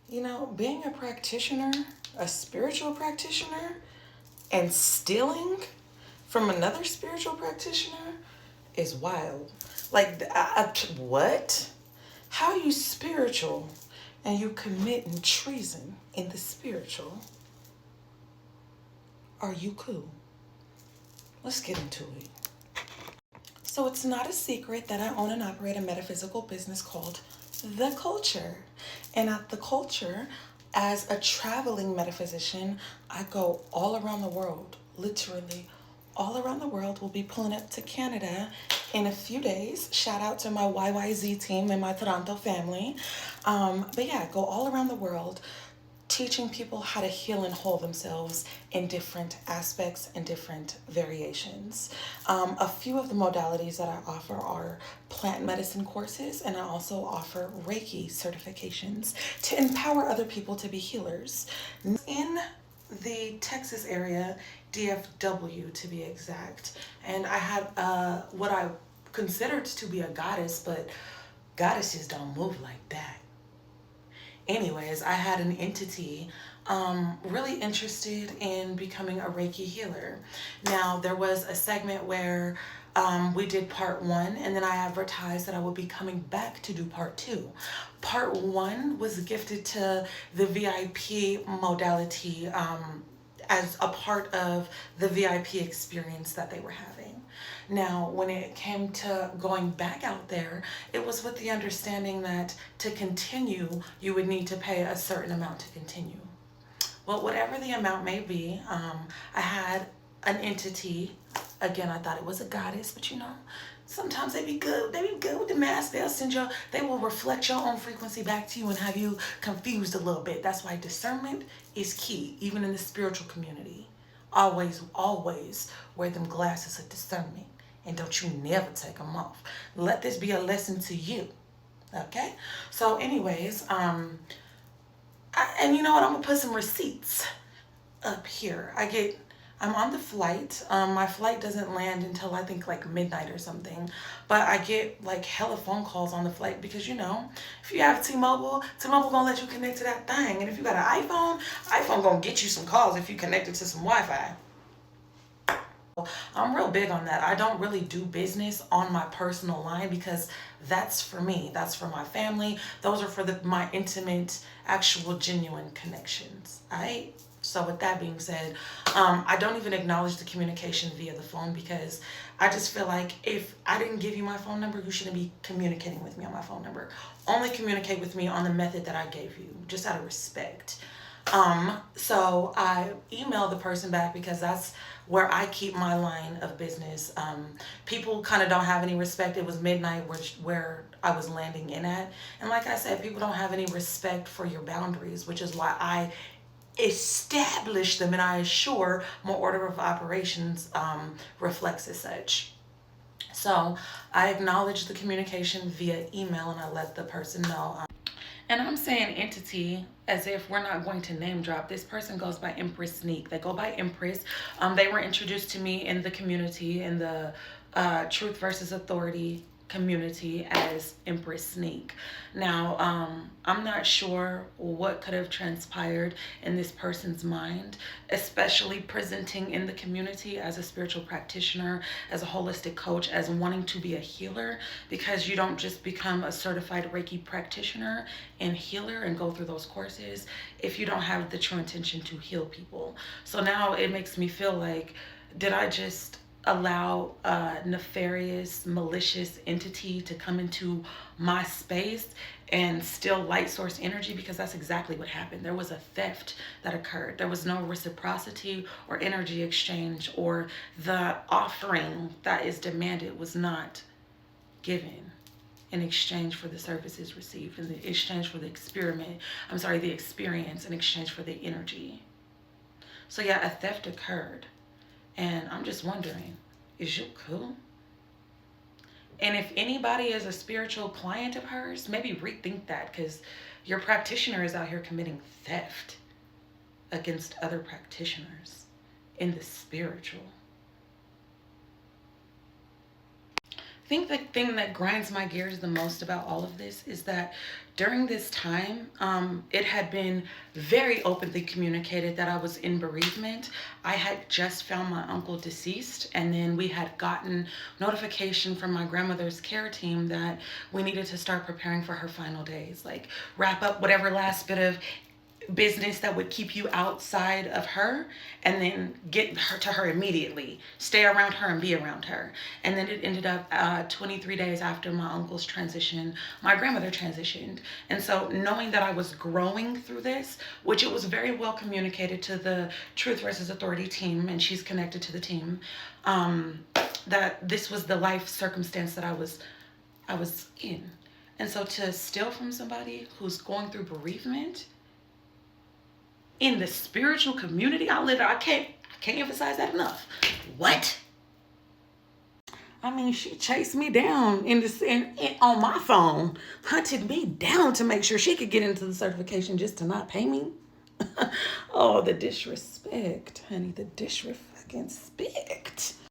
You know, being a practitioner, a spiritual practitioner, and stealing from another spiritual practitioner is wild. Like, what? How you spiritual and you committing treason in the spiritual? Are you cool? Let's get into it. So it's not a secret that I own and operate a metaphysical business called The Culture. And at The Culture, as a traveling metaphysician, I go all around the world, literally all around the world. We'll be pulling up to Canada in a few days. Shout out to my YYZ team and my Toronto family. But yeah, go all around the world teaching people how to heal and hold themselves in different aspects and different variations. A few of the modalities that I offer are plant medicine courses, and I also offer Reiki certifications to empower other people to be healers. In the Texas area, DFW to be exact, and I had what I considered to be a goddess, but goddesses don't move like that. Anyways, I had an entity really interested in becoming a Reiki healer. Now, there was a segment where we did part one, and then I advertised that I would be coming back to do part two. Part one was gifted to the VIP modality as a part of the VIP experience that they were having. Now, when it came to going back out there, it was with the understanding that to continue, you would need to pay a certain amount to continue. Well, whatever the amount may be, I had an entity. Again, I thought it was a goddess, but you know, sometimes they be good. They be good with the mask. They will reflect your own frequency back to you and have you confused a little bit. That's why discernment is key, even in the spiritual community. Always, always wear them glasses of discernment, and don't you never take them off. Let this be a lesson to you. Okay. So, anyways, and you know what? I'm gonna put some receipts up here. I'm on the flight. My flight doesn't land until I think like midnight or something. But I get like hella phone calls on the flight because you know, if you have T-Mobile, T-Mobile gonna let you connect to that thing. And if you got an iPhone, iPhone gonna get you some calls if you connect it to some Wi-Fi. I'm real big on that. I don't really do business on my personal line because that's for me. That's for my family. Those are for my intimate, actual, genuine connections. All right. So with that being said, I don't even acknowledge the communication via the phone because I just feel like if I didn't give you my phone number, you shouldn't be communicating with me on my phone number. Only communicate with me on the method that I gave you, just out of respect. So I emailed the person back because that's where I keep my line of business. People kind of don't have any respect. It was midnight, where I was landing in at. And like I said, people don't have any respect for your boundaries, which is why I establish them and I assure my order of operations reflects as such. So I acknowledge the communication via email and I let the person know. And I'm saying entity as if we're not going to name drop. This person goes by Empress Sneak. They go by Empress. They were introduced to me in the community, in the Truth versus Authority community as Empress Sneak. Now, I'm not sure what could have transpired in this person's mind, especially presenting in the community as a spiritual practitioner, as a holistic coach, as wanting to be a healer, because you don't just become a certified Reiki practitioner and healer and go through those courses if you don't have the true intention to heal people. So now it makes me feel like, did I just allow a nefarious, malicious entity to come into my space and steal light source energy? Because that's exactly what happened. There was a theft that occurred. There was no reciprocity or energy exchange, or the offering that is demanded was not given in exchange for the services received, in the exchange for the the experience in exchange for the energy. So yeah, a theft occurred. And I'm just wondering, is you cool? And if anybody is a spiritual client of hers, maybe rethink that, because your practitioner is out here committing theft against other practitioners in the spiritual. think the thing that grinds my gears the most about all of this is that during this time, it had been very openly communicated that I was in bereavement. I had just found my uncle deceased, and then we had gotten notification from my grandmother's care team that we needed to start preparing for her final days, like wrap up whatever last bit of business that would keep you outside of her, and then get her to her immediately, stay around her and be around her. And then it ended up 23 days after my uncle's transition, my grandmother transitioned. And so knowing that I was growing through this, which it was very well communicated to the Truth versus Authority team, and she's connected to the team, that this was the life circumstance that I was in. And so to steal from somebody who's going through bereavement in the spiritual community I live in, I can't emphasize that enough. What? I mean, she chased me down on my phone, hunted me down to make sure she could get into the certification just to not pay me. Oh, the disrespect, honey, the disrespect.